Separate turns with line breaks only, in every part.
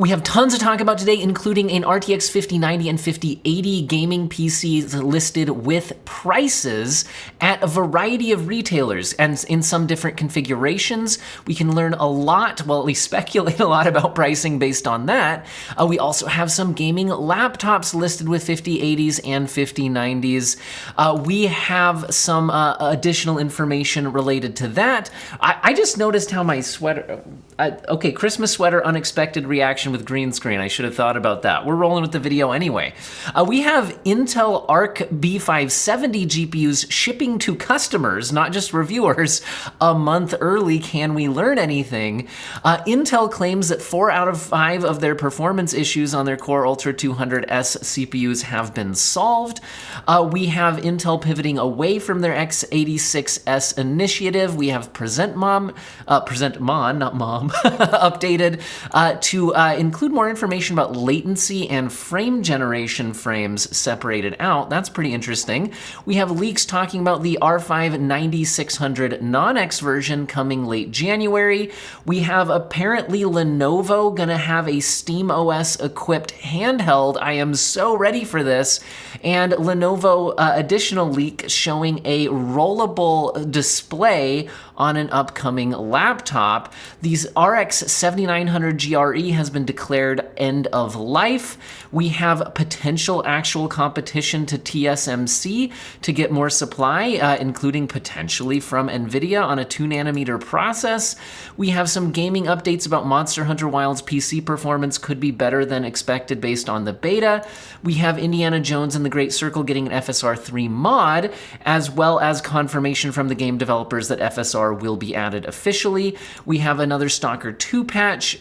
We have tons to talk about today, including an RTX 5090 and 5080 gaming PCs listed with prices at a variety of retailers and in some different configurations. We can learn a lot, well, at least speculate a lot about pricing based on that. We also have some gaming laptops listed with 5080s and 5090s. We have some additional information related to that. I just noticed how my sweater, okay, Christmas sweater, unexpected reaction with green screen. I should have thought about that. We're rolling with the video anyway. We have Intel Arc B570 GPUs shipping to customers, not just reviewers, a month early. Can we learn anything? Intel claims that 4 out of 5 of their performance issues on their Core Ultra 200S CPUs have been solved. We have Intel pivoting away from their x86S initiative. We have PresentMon, not mom, updated to include more information about latency and frame generation frames separated out. That's pretty interesting. We have leaks talking about the R5 9600 non-X version coming late January. We have apparently Lenovo gonna have a SteamOS equipped handheld. I am so ready for this. And Lenovo additional leak showing a rollable display on an upcoming laptop. These RX 7900 GRE has been declared end of life. We have potential actual competition to TSMC to get more supply, including potentially from NVIDIA on a 2nm process. We have some gaming updates about Monster Hunter Wilds PC performance could be better than expected based on the beta. We have Indiana Jones and the Great Circle getting an FSR 3 mod, as well as confirmation from the game developers that FSR will be added officially. We have another Stalker 2 patch.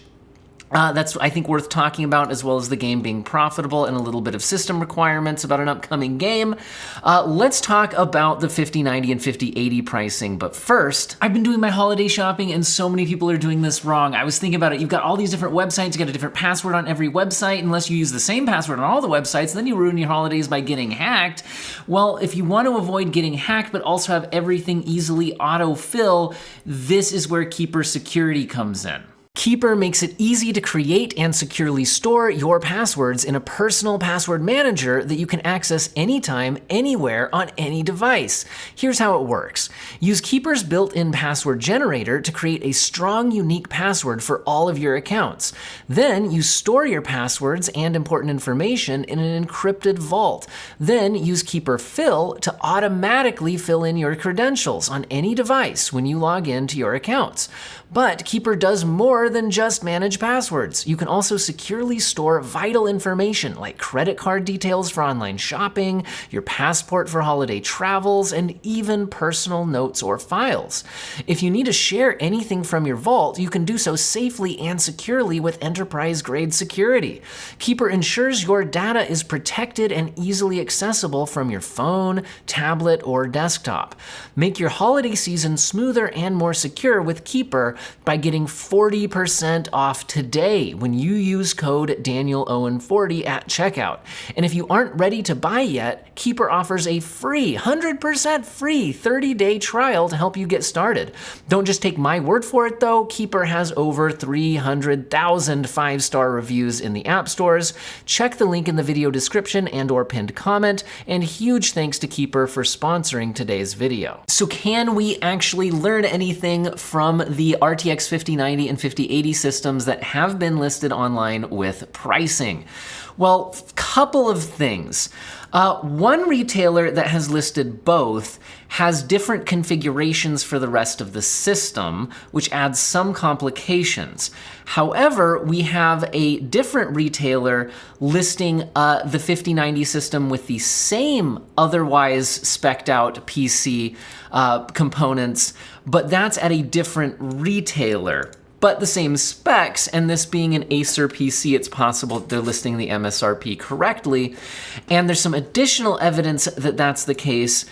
That's, I think, worth talking about, as well as the game being profitable and a little bit of system requirements about an upcoming game. Let's talk about the 5090 and 5080 pricing, but first, I've been doing my holiday shopping and so many people are doing this wrong. I was thinking about it. You've got all these different websites, you got a different password on every website. Unless you use the same password on all the websites, then you ruin your holidays by getting hacked. Well, if you want to avoid getting hacked, but also have everything easily autofill, this is where Keeper Security comes in. Keeper makes it easy to create and securely store your passwords in a personal password manager that you can access anytime, anywhere, on any device. Here's how it works. Use Keeper's built-in password generator to create a strong, unique password for all of your accounts. Then you store your passwords and important information in an encrypted vault. Then use Keeper Fill to automatically fill in your credentials on any device when you log into your accounts. But Keeper does more than just manage passwords. You can also securely store vital information like credit card details for online shopping, your passport for holiday travels, and even personal notes or files. If you need to share anything from your vault, you can do so safely and securely with enterprise-grade security. Keeper ensures your data is protected and easily accessible from your phone, tablet, or desktop. Make your holiday season smoother and more secure with Keeper by getting 40% off today when you use code DanielOwen40 at checkout. And if you aren't ready to buy yet, Keeper offers a free, 100% free 30-day trial to help you get started. Don't just take my word for it though. Keeper has over 300,000 5-star reviews in the app stores. Check the link in the video description and/or pinned comment. And huge thanks to Keeper for sponsoring today's video. So can we actually learn anything from the RTX 5090 and 5080 systems that have been listed online with pricing? Well, couple of things. One retailer that has listed both has different configurations for the rest of the system, which adds some complications. However, we have a different retailer listing the 5090 system with the same otherwise spec'd out PC components, but that's at a different retailer. But the same specs, and this being an Acer PC, it's possible they're listing the MSRP correctly. And there's some additional evidence that that's the case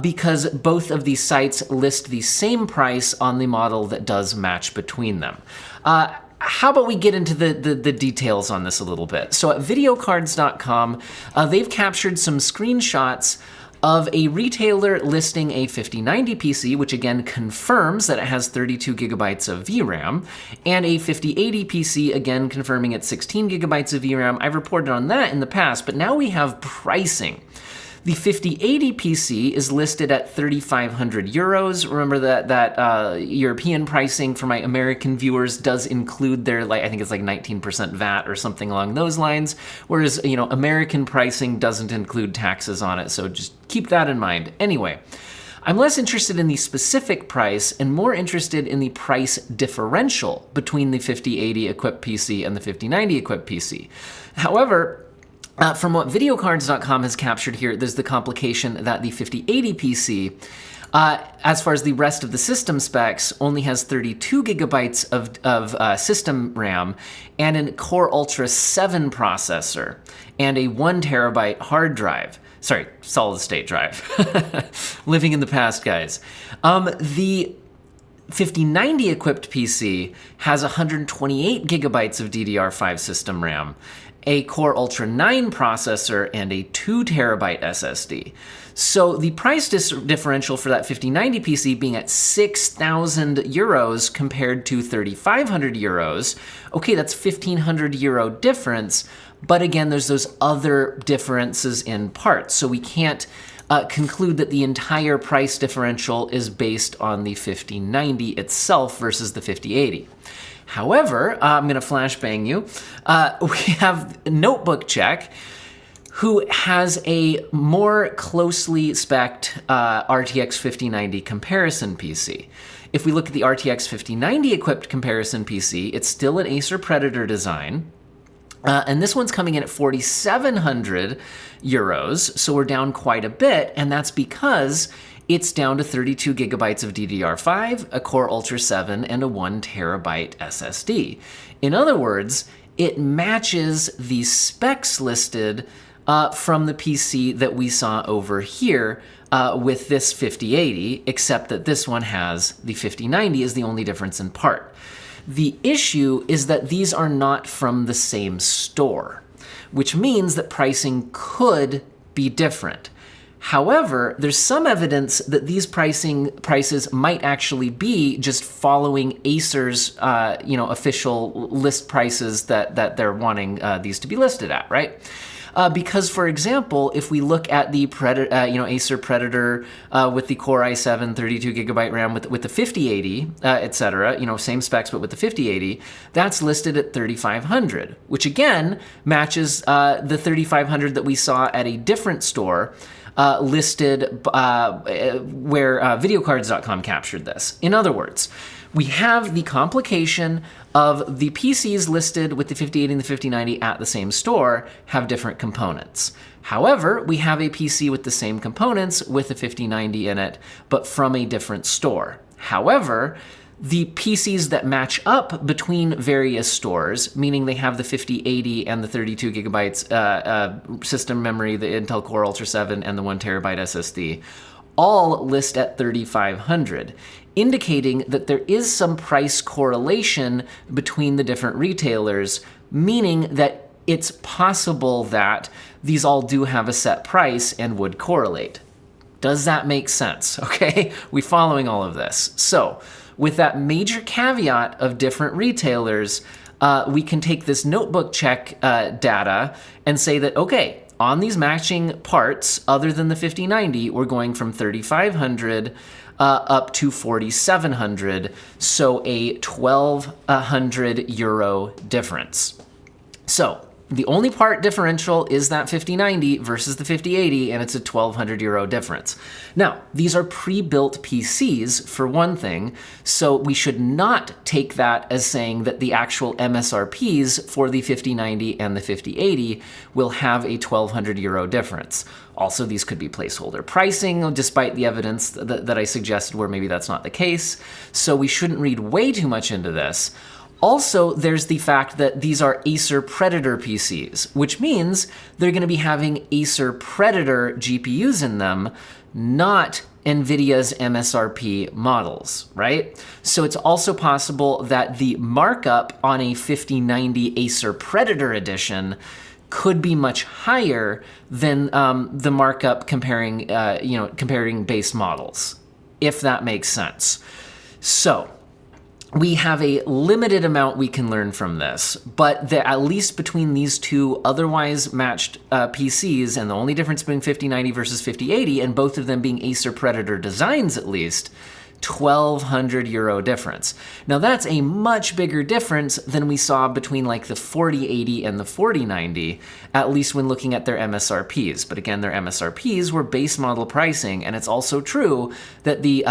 because both of these sites list the same price on the model that does match between them. How about we get into the details on this a little bit? So at videocards.com, they've captured some screenshots of a retailer listing a 5090 PC, which again confirms that it has 32 gigabytes of VRAM, and a 5080 PC, again confirming it's 16 gigabytes of VRAM. I've reported on that in the past, but now we have pricing. The 5080 PC is listed at 3,500 euros. Remember that European pricing for my American viewers does include their, I think it's like 19% VAT or something along those lines. Whereas, American pricing doesn't include taxes on it. So just keep that in mind. Anyway, I'm less interested in the specific price and more interested in the price differential between the 5080 equipped PC and the 5090 equipped PC. However, from what videocards.com has captured here, there's the complication that the 5080 PC, as far as the rest of the system specs, only has 32 gigabytes of system RAM and a Core Ultra 7 processor and a 1 terabyte hard drive. Sorry, solid state drive. Living in the past, guys. The 5090 equipped PC has 128 gigabytes of DDR5 system RAM, a Core Ultra 9 processor, and a 2 terabyte SSD. So the price differential for that 5090 PC being at 6,000 euros compared to 3,500 euros, okay, that's 1,500 euro difference, but again, there's those other differences in parts, so we can't conclude that the entire price differential is based on the 5090 itself versus the 5080. However, I'm going to flashbang you. We have Notebook Check, who has a more closely spec'd RTX 5090 comparison PC. If we look at the RTX 5090 equipped comparison PC, it's still an Acer Predator design. And this one's coming in at 4,700 euros, so we're down quite a bit, and that's because it's down to 32 gigabytes of DDR5, a Core Ultra 7, and a 1 terabyte SSD. In other words, it matches the specs listed from the PC that we saw over here with this 5080, except that this one has the 5090 is the only difference in part. The issue is that these are not from the same store, which means that pricing could be different. However, there's some evidence that these prices might actually be just following Acer's, official list prices that they're wanting these to be listed at, right? Because, for example, if we look at the Acer Predator with the Core i7 32 gigabyte RAM with the 5080, etc., same specs but with the 5080, that's listed at 3,500, which again matches the 3,500 that we saw at a different store listed where videocards.com captured this. In other words, we have the complication of the PCs listed with the 5080 and the 5090 at the same store have different components. However, we have a PC with the same components with the 5090 in it, but from a different store. However, the PCs that match up between various stores, meaning they have the 5080 and the 32 gigabytes system memory, the Intel Core Ultra 7, and the 1 terabyte SSD, all list at 3,500, indicating that there is some price correlation between the different retailers, meaning that it's possible that these all do have a set price and would correlate. Does that make sense? Okay, we following all of this. So, with that major caveat of different retailers, we can take this Notebook Check data and say that, okay, on these matching parts, other than the 5090, we're going from 3,500 up to 4,700, so a 1,200 euro difference. So the only part differential is that 5090 versus the 5080, and it's a 1,200 euro difference. Now, these are pre-built PCs, for one thing, so we should not take that as saying that the actual MSRPs for the 5090 and the 5080 will have a 1,200 euro difference. Also, these could be placeholder pricing, despite the evidence that I suggested where maybe that's not the case, so we shouldn't read way too much into this. Also, there's the fact that these are Acer Predator PCs, which means they're going to be having Acer Predator GPUs in them, not NVIDIA's MSRP models, right? So it's also possible that the markup on a 5090 Acer Predator edition could be much higher than the markup comparing base models, if that makes sense. So we have a limited amount we can learn from this, but at least between these two otherwise matched PCs, and the only difference between 5090 versus 5080, and both of them being Acer Predator designs at least, €1,200 difference. Now that's a much bigger difference than we saw between like the 4080 and the 4090, at least when looking at their MSRPs. But again, their MSRPs were base model pricing, and it's also true that the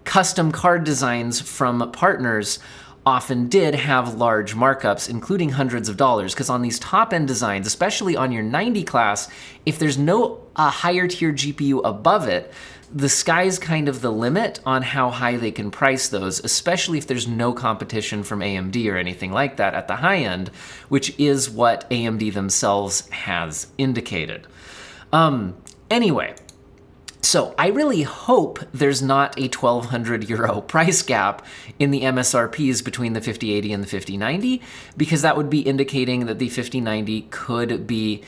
custom card designs from partners often did have large markups, including hundreds of dollars, because on these top-end designs, especially on your 90 class, if there's no higher tier GPU above it, the sky's kind of the limit on how high they can price those, especially if there's no competition from AMD or anything like that at the high end, which is what AMD themselves has indicated. Anyway, so I really hope there's not a €1,200 price gap in the MSRPs between the 5080 and the 5090, because that would be indicating that the 5090 could be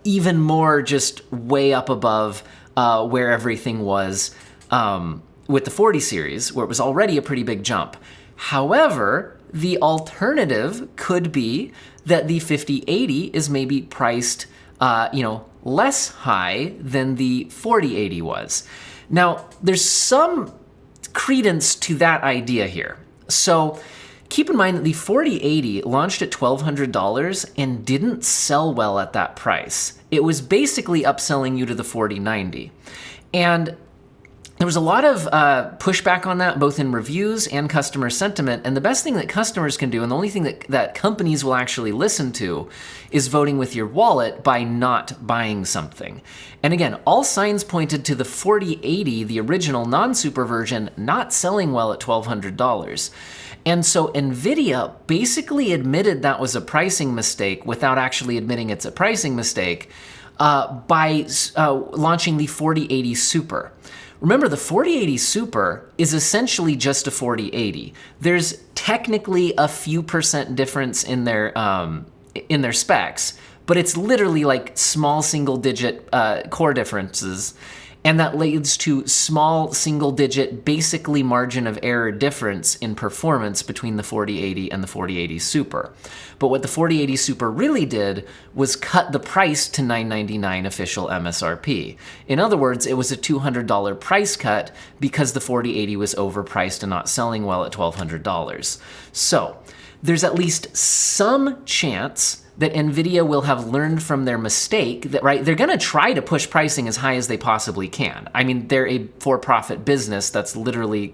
even more just way up above where everything was with the 40 series, where it was already a pretty big jump. However, the alternative could be that the 5080 is maybe priced, less high than the 4080 was. Now, there's some credence to that idea here. So keep in mind that the 4080 launched at $1,200 and didn't sell well at that price. It was basically upselling you to the 4090. And there was a lot of pushback on that, both in reviews and customer sentiment. And the best thing that customers can do, and the only thing that companies will actually listen to, is voting with your wallet by not buying something. And again, all signs pointed to the 4080, the original non-super version, not selling well at $1,200. And so NVIDIA basically admitted that was a pricing mistake without actually admitting it's a pricing mistake by launching the 4080 Super. Remember, the 4080 Super is essentially just a 4080. There's technically a few percent difference in their specs, but it's literally like small single-digit core differences, and that leads to small single-digit, basically margin of error difference in performance between the 4080 and the 4080 Super. But what the 4080 Super really did was cut the price to $999 official MSRP. In other words, it was a $200 price cut because the 4080 was overpriced and not selling well at $1,200. So there's at least some chance that NVIDIA will have learned from their mistake, that, right, they're gonna try to push pricing as high as they possibly can. I mean, they're a for-profit business. That's literally,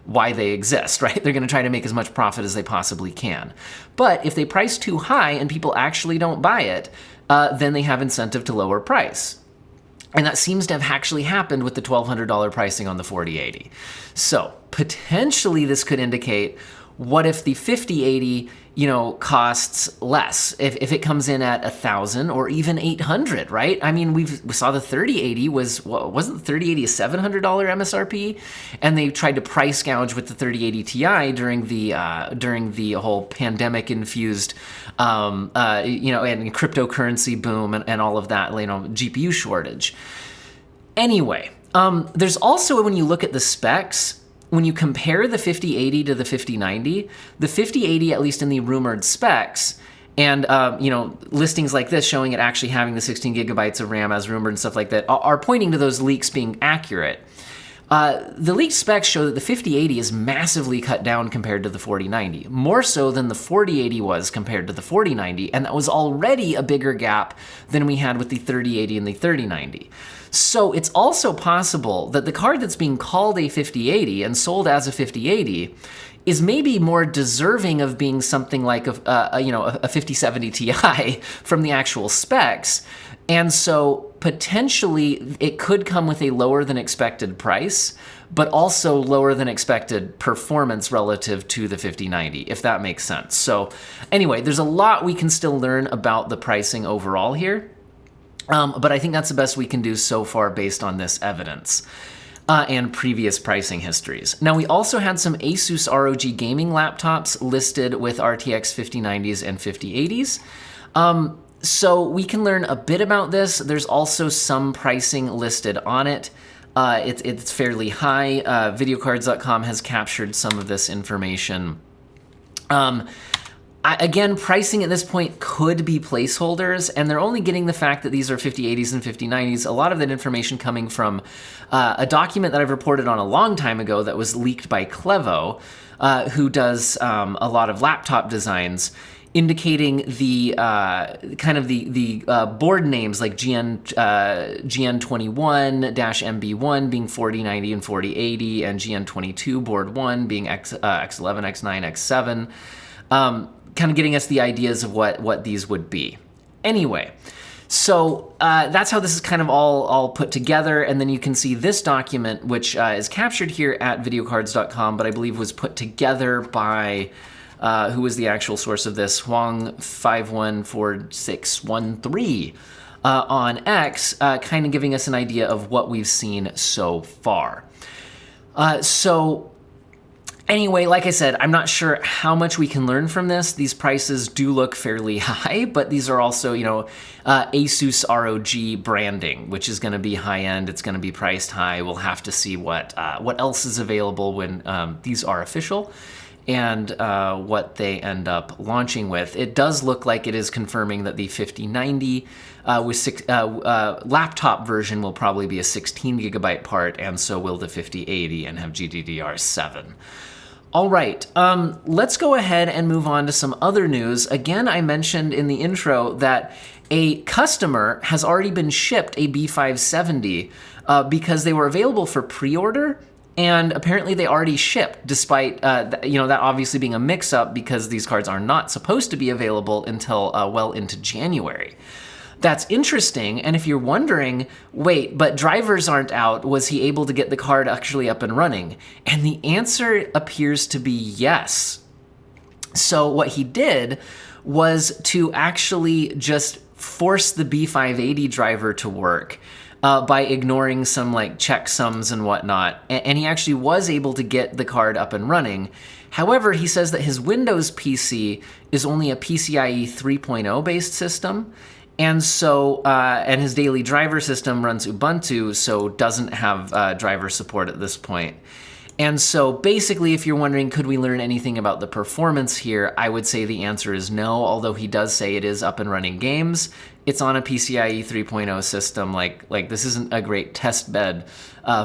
why they exist, right? They're gonna try to make as much profit as they possibly can. But if they price too high and people actually don't buy it, then they have incentive to lower price. And that seems to have actually happened with the $1,200 pricing on the 4080. So potentially this could indicate, what if the 5080, costs less? If it comes in at $1,000 or even $800, right? I mean, we saw the 3080 wasn't the 3080 a $700 MSRP, and they tried to price gouge with the 3080 Ti during the whole pandemic-infused, and cryptocurrency boom and all of that, GPU shortage. Anyway, there's also, when you look at the specs, when you compare the 5080 to the 5090, the 5080, at least in the rumored specs, and listings like this showing it actually having the 16 gigabytes of RAM as rumored and stuff like that, are pointing to those leaks being accurate. The leaked specs show that the 5080 is massively cut down compared to the 4090, more so than the 4080 was compared to the 4090, and that was already a bigger gap than we had with the 3080 and the 3090. So it's also possible that the card that's being called a 5080 and sold as a 5080 is maybe more deserving of being something like a 5070 Ti from the actual specs. And so potentially it could come with a lower than expected price, but also lower than expected performance relative to the 5090, if that makes sense. So anyway, there's a lot we can still learn about the pricing overall here. But I think that's the best we can do so far based on this evidence and previous pricing histories. Now, we also had some Asus ROG gaming laptops listed with RTX 5090s and 5080s. So we can learn a bit about this. There's also some pricing listed on it. It's fairly high. Videocards.com has captured some of this information. Again, pricing at this point could be placeholders, and they're only getting the fact that these are 5080s and 5090s. A lot of that information coming from a document that I've reported on a long time ago that was leaked by Clevo, who does a lot of laptop designs, indicating the kind of the board names like GN21-MB1 being 4090 and 4080, and GN22 board 1 being X11, X9, X7. Kind of getting us the ideas of what these would be. Anyway, so that's how this is kind of all put together, and then you can see this document, which is captured here at videocards.com, but I believe was put together by, who was the actual source of this, Huang514613 on X, kind of giving us an idea of what we've seen so far. Anyway, like I said, I'm not sure how much we can learn from this. These prices do look fairly high, but these are also, Asus ROG branding, which is going to be high-end. It's going to be priced high. We'll have to see what else is available when these are official, and what they end up launching with. It does look like it is confirming that the 5090 laptop version will probably be a 16 gigabyte part, and so will the 5080 and have GDDR7. All right, let's go ahead and move on to some other news. Again, I mentioned in the intro that a customer has already been shipped a B570 because they were available for pre-order, and apparently they already shipped, despite that obviously being a mix-up because these cards are not supposed to be available until well into January. That's interesting, and if you're wondering, wait, but drivers aren't out, was he able to get the card actually up and running? And the answer appears to be yes. So what he did was to actually just force the B580 driver to work by ignoring some checksums and whatnot, and he actually was able to get the card up and running. However, he says that his Windows PC is only a PCIe 3.0 based system, and so, and his daily driver system runs Ubuntu, so doesn't have driver support at this point. And so basically, if you're wondering, could we learn anything about the performance here, I would say the answer is no, although he does say it is up and running games. It's on a PCIe 3.0 system. Like this isn't a great test bed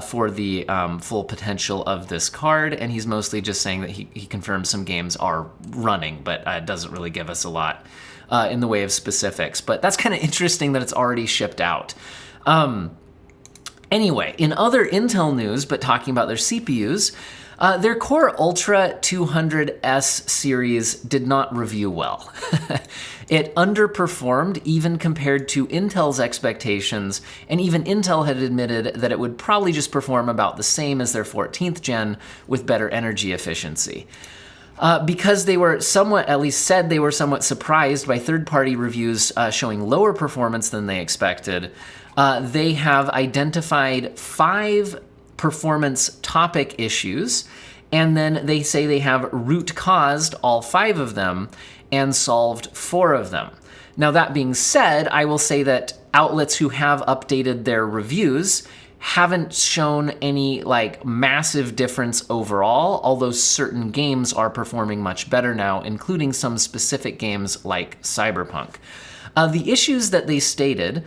for the full potential of this card, and he's mostly just saying that he confirms some games are running, but doesn't really give us a lot in the way of specifics. But that's kind of interesting that it's already shipped out. Anyway, in other Intel news, but talking about their CPUs, their Core Ultra 200S series did not review well. It underperformed even compared to Intel's expectations, and even Intel had admitted that it would probably just perform about the same as their 14th gen with better energy efficiency. Because they were somewhat, at least said they were somewhat surprised by third-party reviews showing lower performance than they expected, they have identified 5 performance topic issues, and then they say they have root-caused all 5 of them and solved 4 of them. Now, that being said, I will say that outlets who have updated their reviews haven't shown any massive difference overall, although certain games are performing much better now, including some specific games like Cyberpunk. The issues that they stated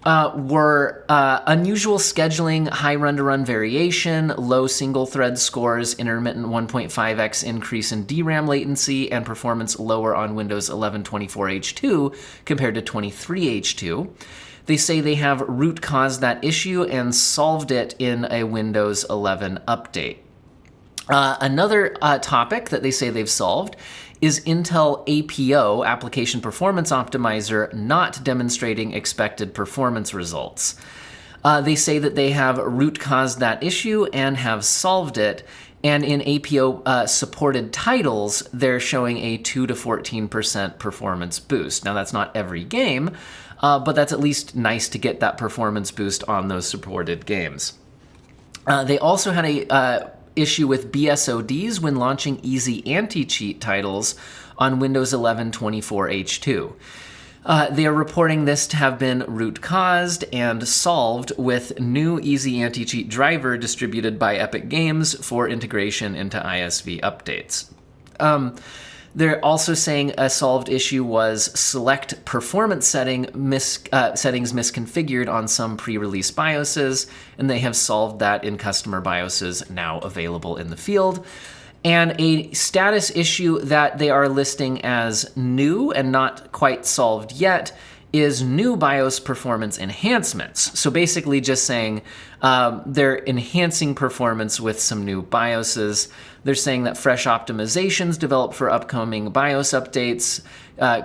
were unusual scheduling, high run-to-run variation, low single-thread scores, intermittent 1.5x increase in DRAM latency, and performance lower on Windows 11 24H2 compared to 23H2. They say they have root-caused that issue and solved it in a Windows 11 update. Another topic that they say they've solved is Intel APO, Application Performance Optimizer, not demonstrating expected performance results. They say that they have root-caused that issue and have solved it, and in APO supported titles, they're showing a 2 to 14% performance boost. Now, that's not every game, but that's at least nice to get that performance boost on those supported games. They also had a issue with BSODs when launching easy anti-cheat titles on Windows 11 24H2. They are reporting this to have been root-caused and solved with new easy anti-cheat driver distributed by Epic Games for integration into ISV updates. They're also saying a solved issue was select performance settings misconfigured on some pre-release BIOSes, and they have solved that in customer BIOSes now available in the field. And a status issue that they are listing as new and not quite solved yet is new BIOS performance enhancements. So basically just saying they're enhancing performance with some new BIOSes. They're saying that fresh optimizations developed for upcoming BIOS updates,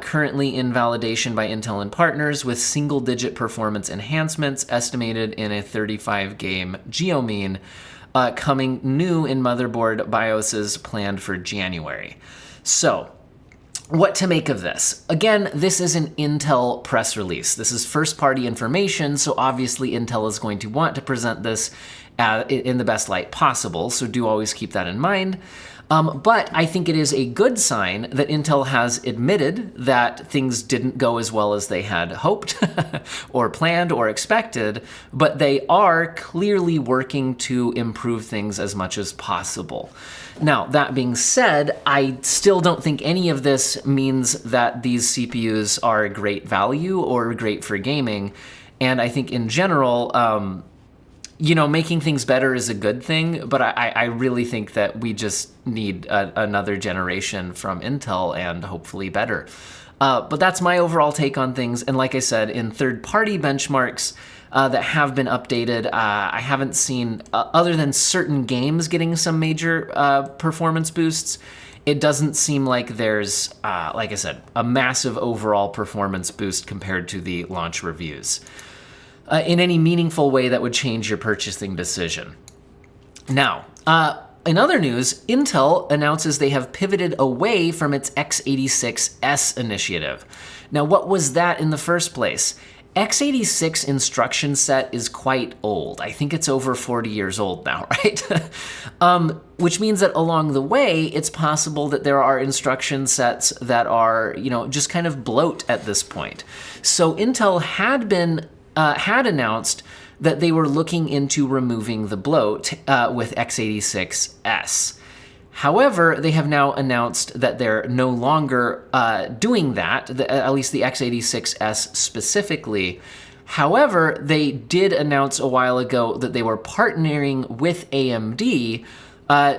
currently in validation by Intel and partners, with single-digit performance enhancements estimated in a 35-game geomean, coming new in motherboard BIOSes planned for January. So, what to make of this? Again, this is an Intel press release. This is first-party information, so obviously Intel is going to want to present this in the best light possible, so do always keep that in mind. But I think it is a good sign that Intel has admitted that things didn't go as well as they had hoped or planned or expected, but they are clearly working to improve things as much as possible. Now, that being said, I still don't think any of this means that these CPUs are great value or great for gaming, and I think in general, making things better is a good thing, but I really think that we just need another generation from Intel and hopefully better. But that's my overall take on things. And like I said, in third-party benchmarks that have been updated, I haven't seen, other than certain games getting some major performance boosts, it doesn't seem like there's, like I said, a massive overall performance boost compared to the launch reviews. In any meaningful way that would change your purchasing decision. Now, in other news, Intel announces they have pivoted away from its x86S initiative. Now, what was that in the first place? x86 instruction set is quite old. I think it's over 40 years old now, right? Which means that along the way, it's possible that there are instruction sets that are, just kind of bloat at this point. So Intel had announced that they were looking into removing the bloat with x86S. However, they have now announced that they're no longer doing that, at least the x86S specifically. However, they did announce a while ago that they were partnering with AMD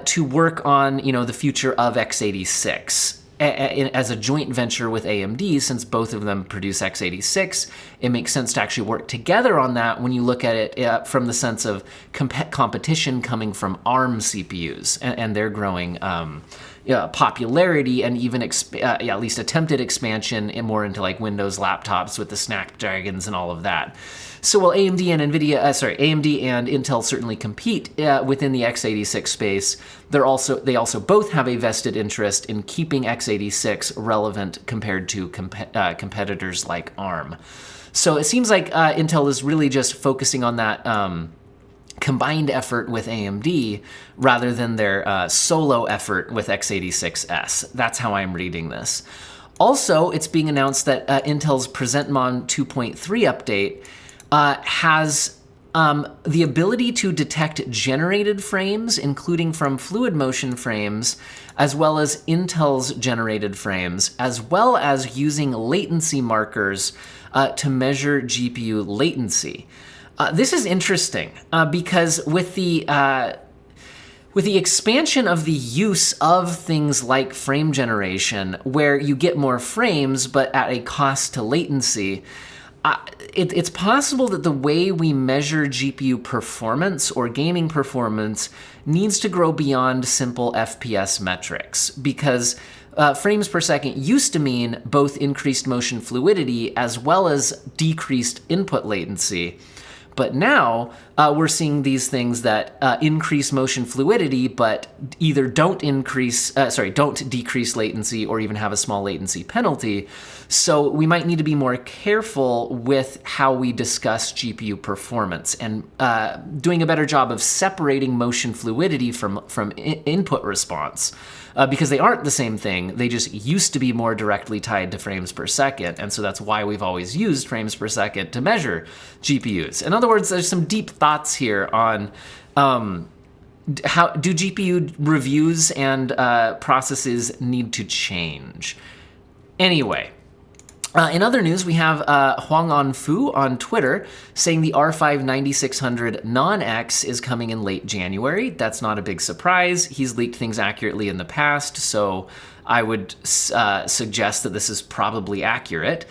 to work on, the future of x86. As a joint venture with AMD, since both of them produce x86, it makes sense to actually work together on that when you look at it from the sense of competition coming from ARM CPUs and their growing popularity and even at least attempted expansion more into like Windows laptops with the Snapdragons and all of that. So while AMD and Intel certainly compete within the x86 space, they also both have a vested interest in keeping x86 relevant compared to competitors like ARM. So it seems like Intel is really just focusing on that combined effort with AMD rather than their solo effort with x86S. That's how I'm reading this. Also, it's being announced that Intel's PresentMon 2.3 update has the ability to detect generated frames, including from fluid motion frames, as well as Intel's generated frames, as well as using latency markers to measure GPU latency. This is interesting because with the expansion of the use of things like frame generation, where you get more frames but at a cost to latency, it's possible that the way we measure GPU performance or gaming performance needs to grow beyond simple FPS metrics, because frames per second used to mean both increased motion fluidity as well as decreased input latency. But now we're seeing these things that increase motion fluidity, but either don't decrease latency or even have a small latency penalty. So we might need to be more careful with how we discuss GPU performance and doing a better job of separating motion fluidity from input response. because they aren't the same thing. They just used to be more directly tied to frames per second, and so that's why we've always used frames per second to measure GPUs. In other words, there's some deep thoughts here on how do GPU reviews and processes need to change. Anyway. In other news, we have Huang Anfu on Twitter saying the R5 9600 non-X is coming in late January. That's not a big surprise. He's leaked things accurately in the past, so I would suggest that this is probably accurate.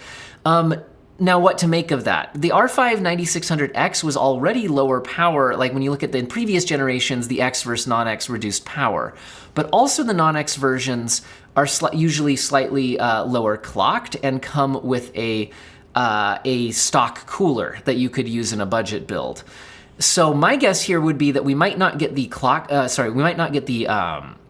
Now, what to make of that? The R5 9600X was already lower power, like when you look at the previous generations, the X versus non-X reduced power. But also the non-X versions are usually slightly lower clocked and come with a stock cooler that you could use in a budget build. So my guess here would be that we might not get the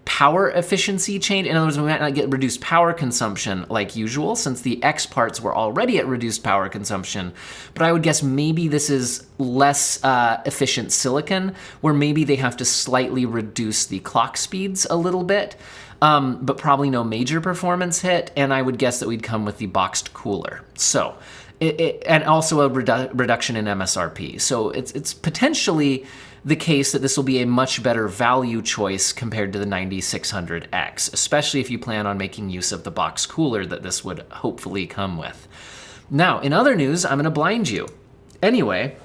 power efficiency change. In other words, we might not get reduced power consumption like usual, since the X parts were already at reduced power consumption. But I would guess maybe this is less efficient silicon, where maybe they have to slightly reduce the clock speeds a little bit, but probably no major performance hit. And I would guess that we'd come with the boxed cooler. So, and also a reduction in MSRP. So it's potentially the case that this will be a much better value choice compared to the 9600X, especially if you plan on making use of the box cooler that this would hopefully come with. Now, in other news, I'm gonna blind you. Anyway,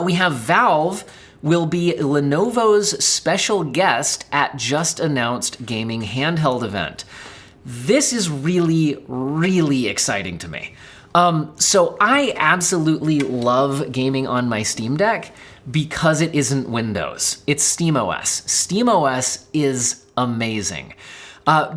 we have Valve will be Lenovo's special guest at just announced gaming handheld event. This is really, really exciting to me. So I absolutely love gaming on my Steam Deck because it isn't Windows. It's SteamOS. SteamOS is amazing.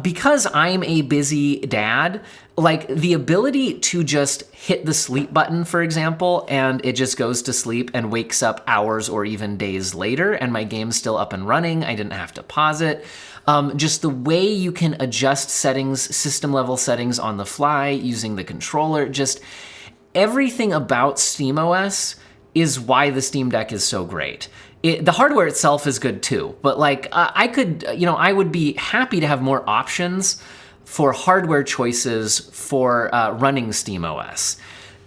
Because I'm a busy dad, like the ability to just hit the sleep button, for example, and it just goes to sleep and wakes up hours or even days later, and my game's still up and running, I didn't have to pause it. Just the way you can adjust settings, system level settings on the fly using the controller, just everything about SteamOS is why the Steam Deck is so great. The hardware itself is good too, but like I would be happy to have more options for hardware choices for running SteamOS.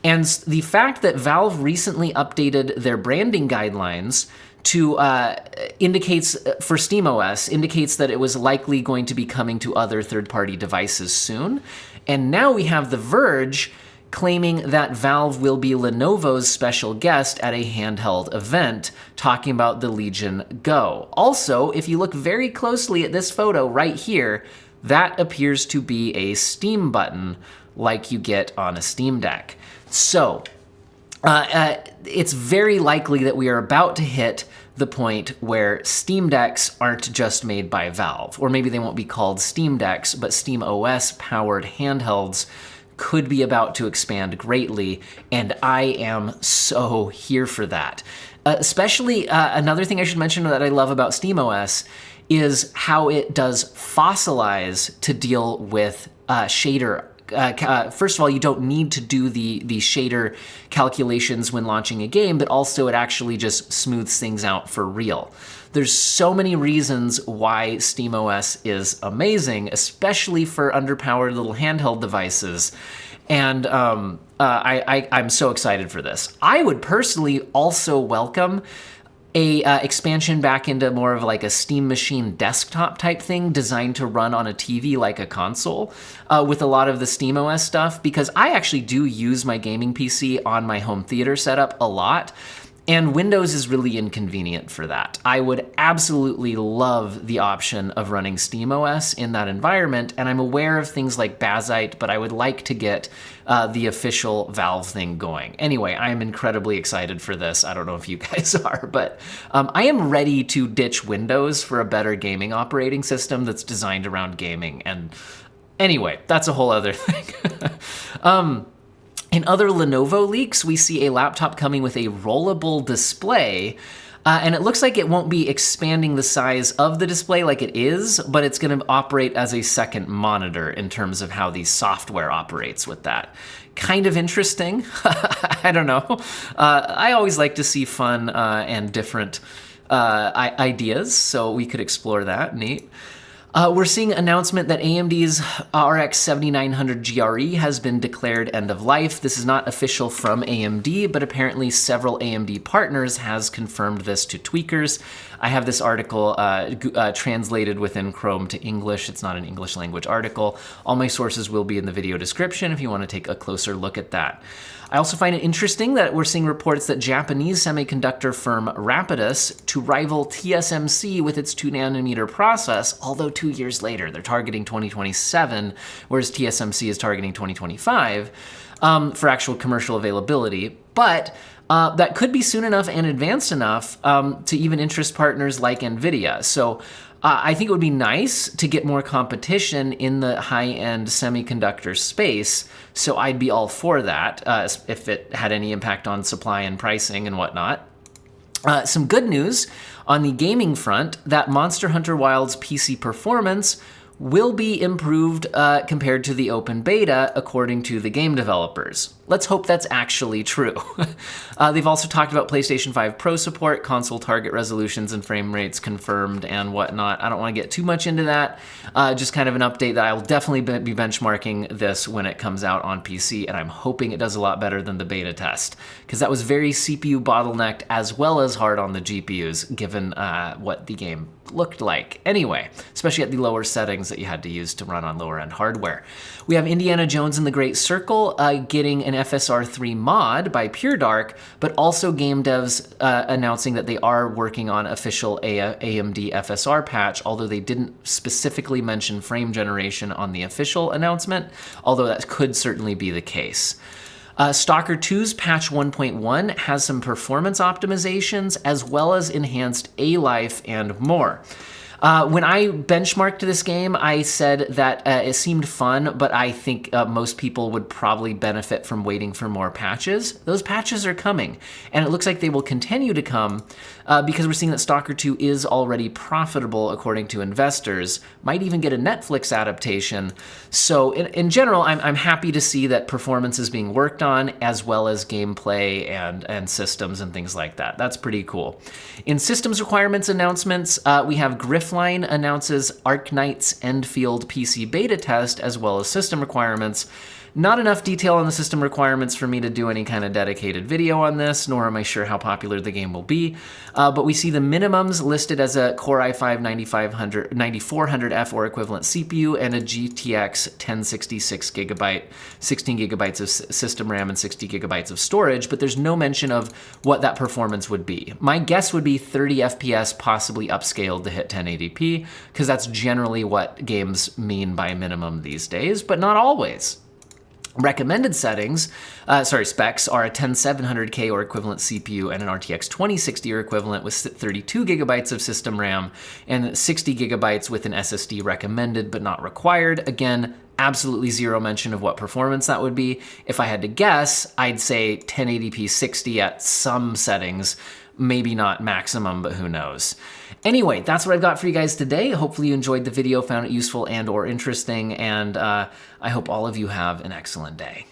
And the fact that Valve recently updated their branding guidelines to indicates for SteamOS indicates that it was likely going to be coming to other third-party devices soon. And now we have The Verge claiming that Valve will be Lenovo's special guest at a handheld event, talking about the Legion Go. Also, if you look very closely at this photo right here, that appears to be a Steam button like you get on a Steam Deck. So, it's very likely that we are about to hit the point where Steam Decks aren't just made by Valve, or maybe they won't be called Steam Decks, but SteamOS-powered handhelds could be about to expand greatly, and I am so here for that. Especially, another thing I should mention that I love about SteamOS is how it does fossilize to deal with shader. First of all, you don't need to do the shader calculations when launching a game, but also it actually just smooths things out for real. There's so many reasons why SteamOS is amazing, especially for underpowered little handheld devices. And I'm so excited for this. I would personally also welcome a expansion back into more of like a Steam Machine desktop type thing designed to run on a TV like a console with a lot of the SteamOS stuff, because I actually do use my gaming PC on my home theater setup a lot, and Windows is really inconvenient for that. I would absolutely love the option of running SteamOS in that environment, and I'm aware of things like Bazite, but I would like to get the official Valve thing going. Anyway, I am incredibly excited for this. I don't know if you guys are, but I am ready to ditch Windows for a better gaming operating system that's designed around gaming. And anyway, that's a whole other thing. In other Lenovo leaks, we see a laptop coming with a rollable display, and it looks like it won't be expanding the size of the display like it is, but it's going to operate as a second monitor in terms of how the software operates with that. Kind of interesting. I don't know. I always like to see fun and different ideas, so we could explore that. Neat. We're seeing an announcement that AMD's RX 7900 GRE has been declared end of life. This is not official from AMD, but apparently several AMD partners has confirmed this to tweakers. I have this article translated within Chrome to English. It's not an English language article. All my sources will be in the video description if you want to take a closer look at that. I also find it interesting that we're seeing reports that Japanese semiconductor firm Rapidus to rival TSMC with its 2nm process, although 2 years later. They're targeting 2027, whereas TSMC is targeting 2025 for actual commercial availability. But that could be soon enough and advanced enough to even interest partners like NVIDIA. So I think it would be nice to get more competition in the high-end semiconductor space, so I'd be all for that if it had any impact on supply and pricing and whatnot. Some good news on the gaming front, that Monster Hunter Wilds PC performance will be improved compared to the open beta, according to the game developers. Let's hope that's actually true. They've also talked about PlayStation 5 Pro support, console target resolutions and frame rates confirmed and whatnot. I don't want to get too much into that. Just kind of an update that I'll definitely be benchmarking this when it comes out on PC, and I'm hoping it does a lot better than the beta test, because that was very CPU bottlenecked as well as hard on the GPUs, given what the game looked like. Anyway, especially at the lower settings that you had to use to run on lower end hardware. We have Indiana Jones and the Great Circle getting an FSR 3 mod by Pure Dark, but also game devs announcing that they are working on official AMD FSR patch, although they didn't specifically mention frame generation on the official announcement, although that could certainly be the case. Stalker 2's patch 1.1 has some performance optimizations as well as enhanced A-Life and more. When I benchmarked this game, I said that it seemed fun, but I think most people would probably benefit from waiting for more patches. Those patches are coming, and it looks like they will continue to come because we're seeing that Stalker 2 is already profitable according to investors, might even get a Netflix adaptation. So in general, I'm happy to see that performance is being worked on, as well as gameplay and systems and things like that. That's pretty cool. In systems requirements announcements, we have GRYPHLINE announces Arknights Endfield PC beta test, as well as system requirements. Not enough detail on the system requirements for me to do any kind of dedicated video on this, nor am I sure how popular the game will be. But we see the minimums listed as a Core i5-9400F or equivalent CPU and a GTX 1066 GB, 16 GB of system RAM and 60 GB of storage, but there's no mention of what that performance would be. My guess would be 30 FPS, possibly upscaled to hit 1080p, because that's generally what games mean by minimum these days, but not always. Recommended specs are a 10700K or equivalent CPU and an RTX 2060 or equivalent with 32 GB of system RAM and 60 GB with an SSD recommended but not required. Again, absolutely zero mention of what performance that would be. If I had to guess, I'd say 1080p 60 at some settings, maybe not maximum, but who knows. Anyway, that's what I've got for you guys today. Hopefully you enjoyed the video, found it useful and or interesting, and I hope all of you have an excellent day.